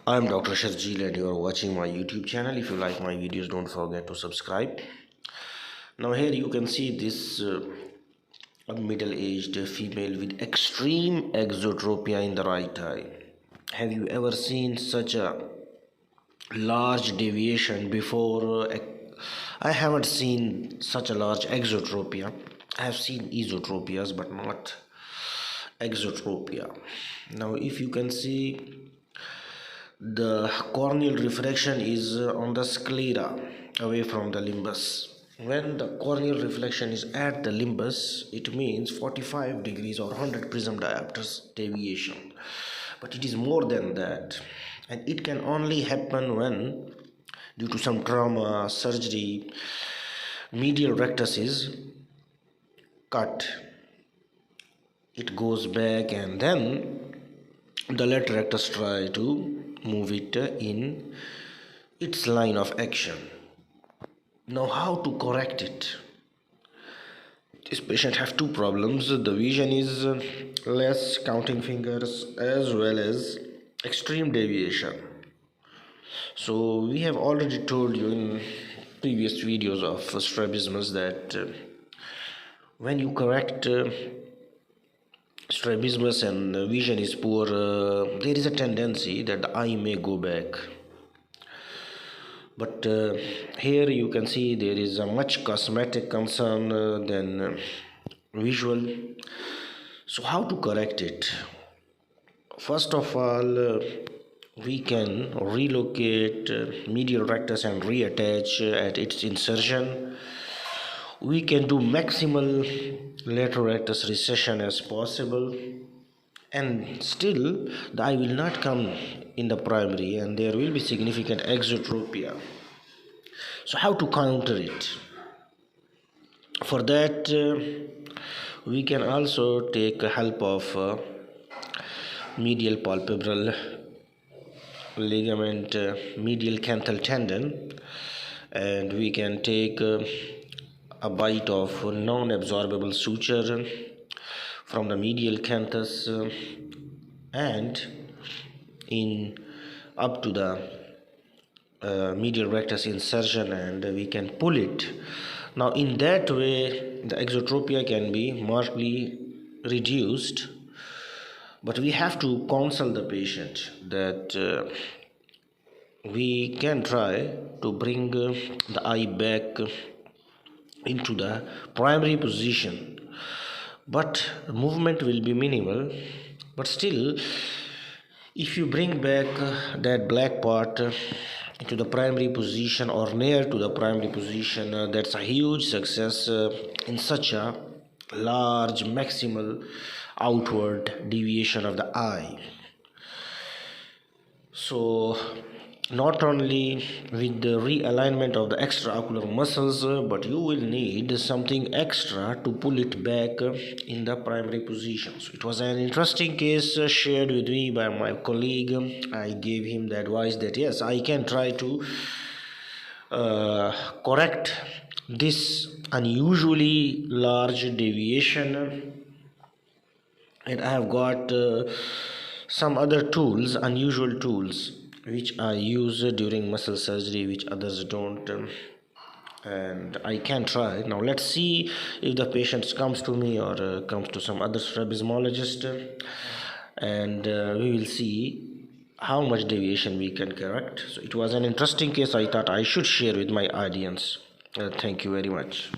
I'm Dr. Sharjeel and you are watching my YouTube channel. If you like my videos, don't forget to subscribe. Now here you can see this a middle-aged female with extreme exotropia in the right eye. Have you ever seen such a large deviation before? I haven't seen such a large exotropia. I have seen esotropias but not exotropia. Now if you can see, the corneal reflection is on the sclera away from the limbus. When the corneal reflection is at the limbus, it means 45 degrees or 100 prism diopters deviation. But it is more than that, and it can only happen when, due to some trauma, surgery, medial rectus is cut. It goes back, and then the lateral rectus try to move it in its line of action. Now how to correct it? This patient have two problems. The vision is less, counting fingers, as well as extreme deviation. So we have already told you in previous videos of strabismus that when you correct strabismus and vision is poor, there is a tendency that the eye may go back. But here you can see there is a much cosmetic concern than visual. So how to correct it? First of all, we can relocate medial rectus and reattach at its insertion. We can do maximal lateral rectus recession as possible, and still the eye will not come in the primary and there will be significant exotropia. So how to counter it? For that we can also take help of medial palpebral ligament, medial canthal tendon, and we can take a bite of non-absorbable suture from the medial canthus and in up to the medial rectus insertion, and we can pull it. Now in that way the exotropia can be markedly reduced, but we have to counsel the patient that we can try to bring the eye back into the primary position, but movement will be minimal. But still, if you bring back that black part into the primary position or near to the primary position, that's a huge success in such a large maximal outward deviation of the eye. So not only with the realignment of the extraocular muscles, but you will need something extra to pull it back in the primary position. So it was an interesting case shared with me by my colleague. I gave him the advice that yes, I can try to correct this unusually large deviation, and I have got some other tools, unusual tools, which I use during muscle surgery, which others don't, and I can try. Now let's see if the patient comes to me or comes to some other strabismologist, and we will see how much deviation we can correct. So it was an interesting case. I thought I should share with my audience. Thank you very much.